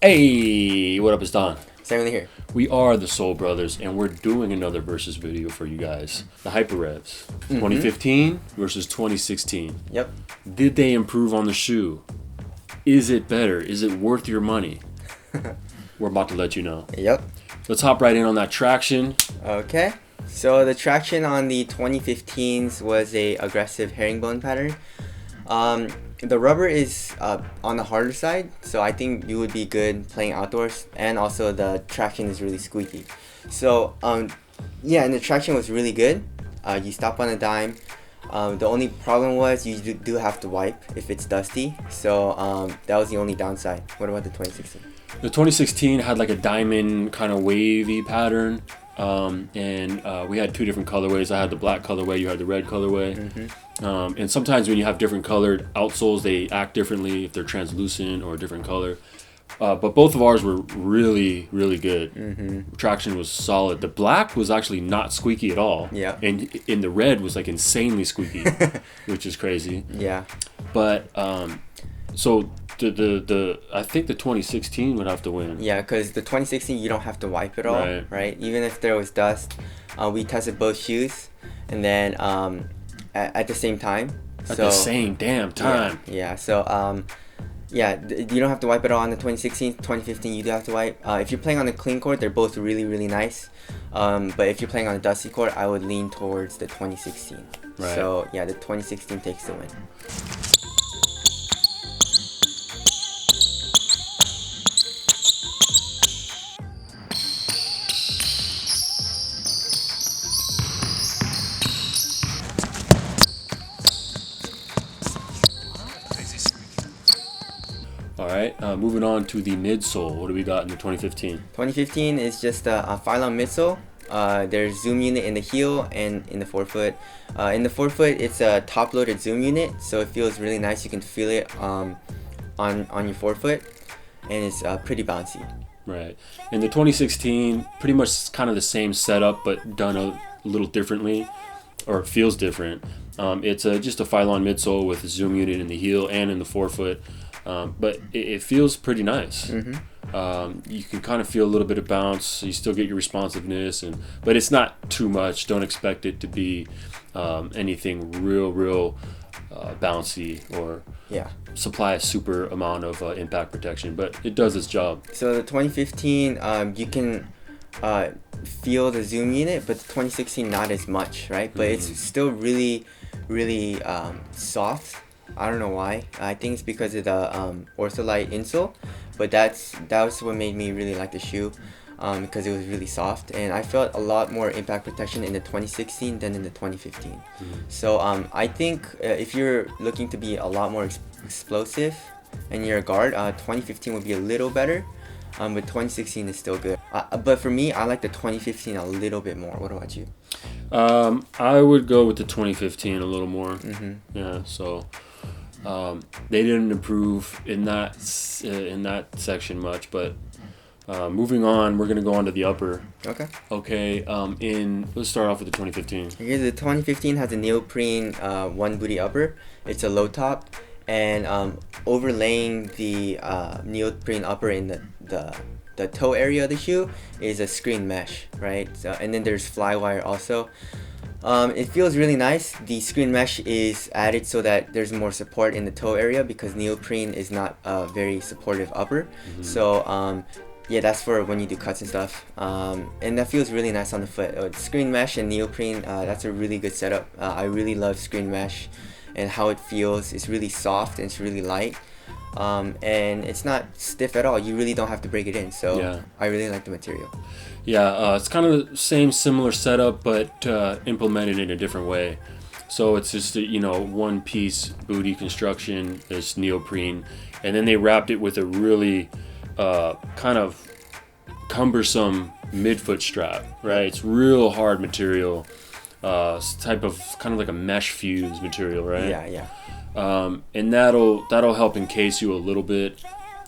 Hey, what up, it's Don. Sam here. We are the Soul Brothers, and we're doing another versus video for you guys. The Hyperrevs, 2015 versus 2016. Yep. Did they improve on the shoe? Is it better? Is it worth your money? We're about to let you know. Yep. Let's hop right in on that traction. Okay. So the traction on the 2015s was a aggressive herringbone pattern. The rubber is on the harder side, so I think you would be good playing outdoors, and also the traction is really squeaky. So yeah, and the traction was really good. You stop on a dime. The only problem was you do have to wipe if it's dusty, so that was the only downside. What about the 2016? The 2016 had like a diamond kind of wavy pattern, and we had two different colorways. I had the black colorway, you had the red colorway. And sometimes when you have different colored outsoles, they act differently if they're translucent or a different color. But both of ours were really, really good. Traction was solid. The black was actually not squeaky at all. Yeah. And in the red was like insanely squeaky, which is crazy. Yeah. But so the I think the 2016 would have to win. Yeah, because the 2016 you don't have to wipe it all, right? Even if there was dust, we tested both shoes, and then at the same time. At the same damn time. Yeah. So yeah, you don't have to wipe it all on the 2016. 2015 you do have to wipe. If you're playing on a clean court, they're both really, really nice. But if you're playing on a dusty court, I would lean towards the 2016. Right. So yeah, the 2016 takes the win. All right, moving on to the midsole. What do we got in the 2015? 2015 is just a Phylon midsole. There's zoom unit in the heel and in the forefoot. In the forefoot, it's a top-loaded zoom unit, so it feels really nice. You can feel it on your forefoot, and it's pretty bouncy. Right. In the 2016, pretty much kind of the same setup, but done a little differently, or it feels different. It's just a Phylon midsole with a zoom unit in the heel and in the forefoot. But it feels pretty nice. You can kind of feel a little bit of bounce. You still get your responsiveness, but it's not too much. Don't expect it to be anything real bouncy or supply a super amount of impact protection. But it does its job. So the 2015, you can feel the zoom unit, but the 2016 not as much, right? But it's still really soft. I don't know why. I think it's because of the Ortholite insole, but that was what made me really like the shoe, because it was really soft, and I felt a lot more impact protection in the 2016 than in the 2015. So I think if you're looking to be a lot more explosive and you're a guard, 2015 would be a little better, but 2016 is still good. But for me, I like the 2015 a little bit more. What about you? I would go with the 2015 a little more. Yeah, so they didn't improve in that section much, but moving on, we're gonna go on to the upper. Okay. Let's start off with the 2015. Okay, the 2015 has a neoprene one booty upper. It's a low top, and overlaying the neoprene upper in the toe area of the shoe is a screen mesh, right? So, and then there's fly wire also. It feels really nice. The screen mesh is added so that there's more support in the toe area, because neoprene is not a very supportive upper. So yeah, that's for when you do cuts and stuff. And that feels really nice on the foot. Screen mesh and neoprene, that's a really good setup. I really love screen mesh and how it feels. It's really soft and it's really light. And it's not stiff at all. You really don't have to break it in. So yeah. I really like the material. Yeah, it's kind of the same similar setup, but implemented in a different way. So it's just a, one piece booty construction. There's neoprene, and then they wrapped it with a really kind of cumbersome midfoot strap. Right, it's real hard material. Type of kind of like a mesh fuse material, right? Yeah. And that'll help encase you a little bit.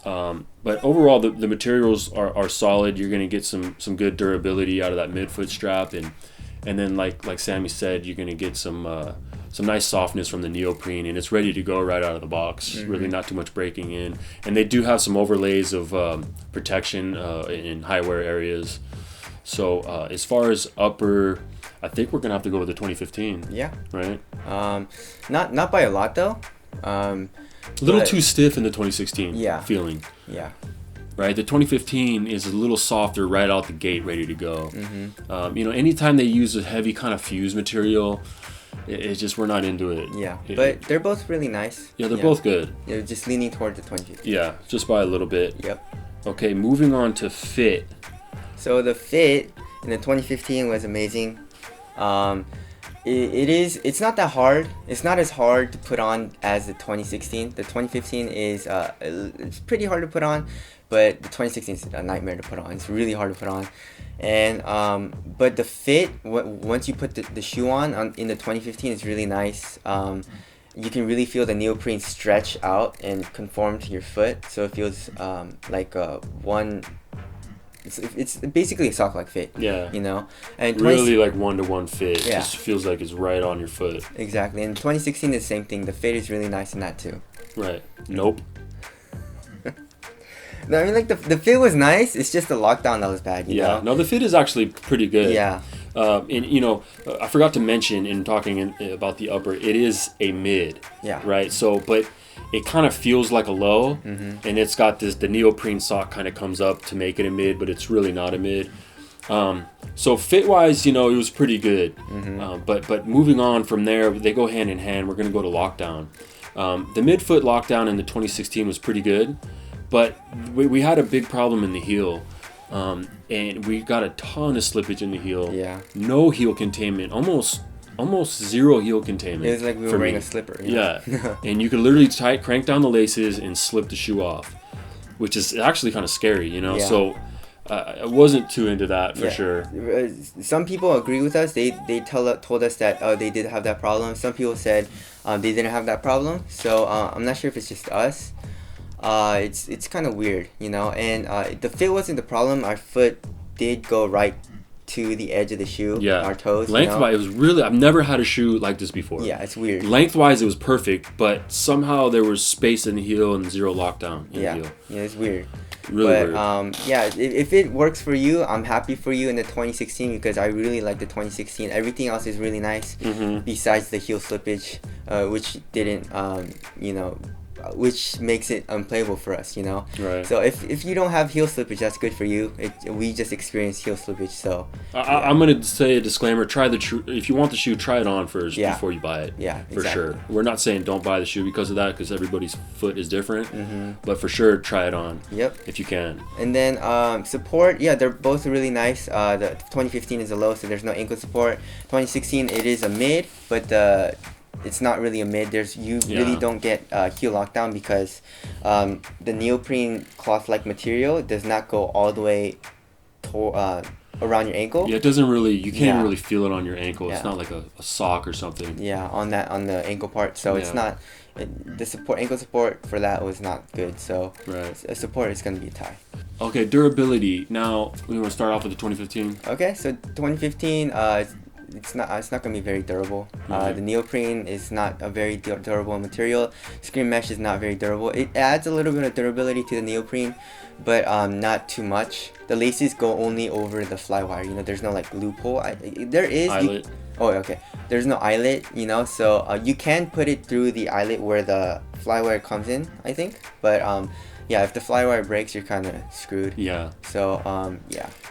But overall, the materials are solid. You're gonna get some good durability out of that midfoot strap, and then like Sammy said, you're gonna get some some nice softness from the neoprene, and it's ready to go right out of the box. Really not too much breaking in. And they do have some overlays of protection in high wear areas. So as far as upper, I think we're going to have to go with the 2015. Yeah. Right? Not by a lot, though. A little too stiff in the 2016 feeling. Yeah. Right, the 2015 is a little softer right out the gate, ready to go. Anytime they use a heavy kind of fuse material, it's just we're not into it. Yeah, but they're both really nice. Yeah, they're both good. They're just leaning toward the 2015. Yeah, just by a little bit. Yep. Okay, moving on to fit. So the fit in the 2015 was amazing. It's not that hard. It's not as hard to put on as the 2016. The 2015 is it's pretty hard to put on. But the 2016 is a nightmare to put on. It's really hard to put on. And but the fit, once you put the shoe on in the 2015, is really nice. You can really feel the neoprene stretch out and conform to your foot. So it feels like one... It's basically a sock-like fit. Yeah. And really like one-to-one fit. Yeah. It just feels like it's right on your foot. Exactly. And 2016 is the same thing. The fit is really nice in that too. Right. Nope. No, I mean, like, the fit was nice. It's just the lockdown that was bad, you know? No, the fit is actually pretty good. Yeah. And, I forgot to mention in talking about the upper, it is a mid. Yeah. Right? So, but it kind of feels like a low, and it's got the neoprene sock kind of comes up to make it a mid, but it's really not a mid. So fit-wise, it was pretty good. But moving on from there, they go hand in hand. We're going to go to lockdown. The midfoot lockdown in the 2016 was pretty good. But we had a big problem in the heel, and we got a ton of slippage in the heel. Yeah. No heel containment, almost zero heel containment. It was like we were wearing a slipper. Yeah, and you could literally crank down the laces and slip the shoe off, which is actually kind of scary, Yeah. So I wasn't too into that for sure. Some people agree with us. They told us that they did have that problem. Some people said they didn't have that problem. So I'm not sure if it's just us. It's kind of weird, and the fit wasn't the problem. Our foot did go right to the edge of the shoe. Yeah. Our toes. Lengthwise, it was really, I've never had a shoe like this before. Yeah, it's weird. Lengthwise, it was perfect, but somehow there was space in the heel and zero lockdown in the heel. Yeah, it's weird. Really weird. If it works for you, I'm happy for you in the 2016 because I really like the 2016. Everything else is really nice besides the heel slippage, which didn't, which makes it unplayable for us, Right. So if you don't have heel slippage, that's good for you. We just experienced heel slippage, so. I'm gonna say a disclaimer: if you want the shoe, try it on first before you buy it. Yeah, for exactly. sure. We're not saying don't buy the shoe because of that, because everybody's foot is different. But for sure, try it on. Yep. If you can. And then support, they're both really nice. The 2015 is a low, so there's no ankle support. 2016, it is a mid, but it's not really a mid. Really don't get heel lockdown because the neoprene cloth-like material does not go all the way around your ankle. Yeah, it doesn't really. You can't really feel it on your ankle. Yeah. It's not like a sock or something. Yeah, on the ankle part. So it's not. The ankle support for that was not good. So support is gonna be a tie. Okay, durability. Now we want to start off with the 2015. Okay, so 2015. It's not gonna be very durable. The neoprene is not a very durable material. Screen mesh is not very durable. It adds a little bit of durability to the neoprene, but not too much. The laces go only over the flywire. There's no like loophole. There is. Eyelet. Okay. There's no eyelet. So you can put it through the eyelet where the flywire comes in, I think. But if the flywire breaks, you're kind of screwed. Yeah. So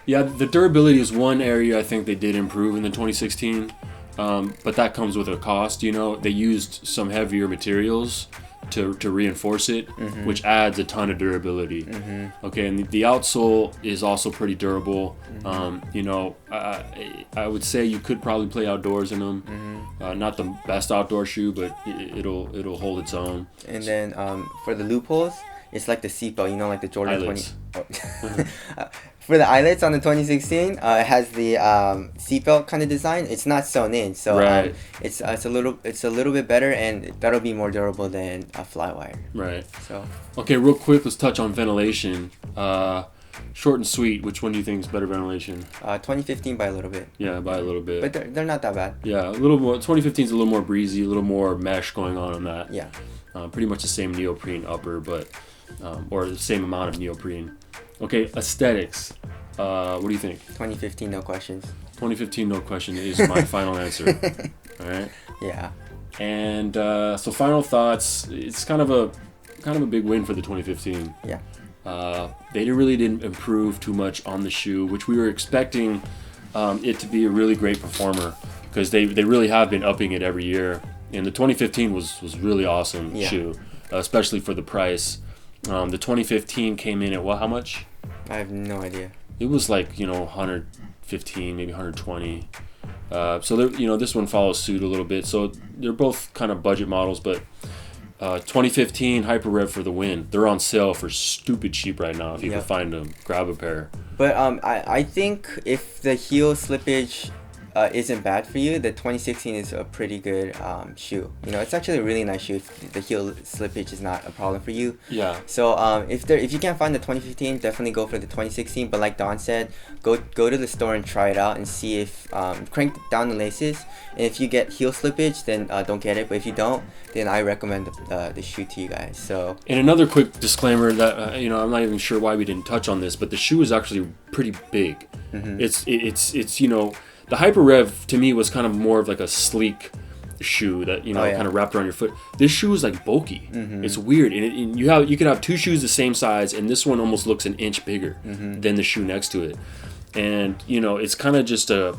Yeah, the durability is one area I think they did improve in the 2016, but that comes with a cost. They used some heavier materials to reinforce it, which adds a ton of durability. Okay, and the outsole is also pretty durable. I would say you could probably play outdoors in them. Not the best outdoor shoe, but it'll hold its own. And then for the loopholes, it's like the seatbelt, like the Jordan Eyelets. 20. For the eyelets on the 2016, it has the seatbelt kind of design. It's not sewn in, so it's a little bit better, and that'll be more durable than a flywire. Right. So. Okay, real quick, let's touch on ventilation. Short and sweet. Which one do you think is better ventilation? 2015 by a little bit. Yeah, by a little bit. But they're not that bad. Yeah, a little more. 2015 is a little more breezy, a little more mesh going on that. Yeah. Pretty much the same neoprene upper, but or the same amount of neoprene. Okay, aesthetics. What do you think? 2015, no questions. 2015, no question, is my final answer. All right. Yeah. And so, final thoughts. It's kind of a big win for the 2015. Yeah. They really didn't improve too much on the shoe, which we were expecting it to be a really great performer because they really have been upping it every year. And the 2015 was really awesome shoe, especially for the price. The 2015 came in at what? How much? I have no idea. It was like 115, maybe 120. So this one follows suit a little bit. So they're both kind of budget models, but 2015 Hyperrev for the win. They're on sale for stupid cheap right now. If you can find them, grab a pair. But I think if the heel slippage isn't bad for you, the 2016 is a pretty good shoe. It's actually a really nice shoe if the heel slippage is not a problem for you. Yeah. So if you can't find the 2015, definitely go for the 2016. But like Don said, go to the store and try it out and see if crank down the laces. And if you get heel slippage, then don't get it. But if you don't, then I recommend the shoe to you guys. So. And another quick disclaimer that I'm not even sure why we didn't touch on this, but the shoe is actually pretty big. Mm-hmm. It's the Hyperrev to me was kind of more of like a sleek shoe that kind of wrapped around your foot. This shoe is like bulky. Mm-hmm. It's weird, and you could have two shoes the same size, and this one almost looks an inch bigger than the shoe next to it. And it's kind of just a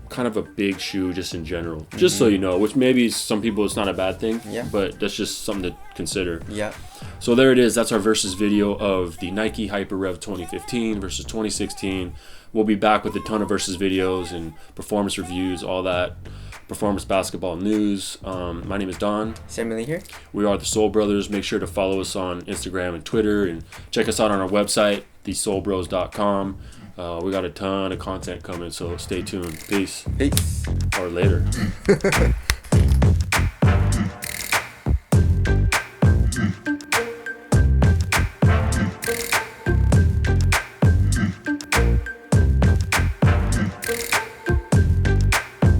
kind of a big shoe just in general. Just so you know, which maybe some people it's not a bad thing. Yeah. But that's just something to consider. Yeah. So there it is. That's our versus video of the Nike Hyperrev 2015 versus 2016. We'll be back with a ton of versus videos and performance reviews, all that. Performance basketball news. My name is Don. Samuel here. We are the Soul Brothers. Make sure to follow us on Instagram and Twitter, and check us out on our website, thesoulbros.com. We got a ton of content coming, so stay tuned. Peace. Peace. Or later.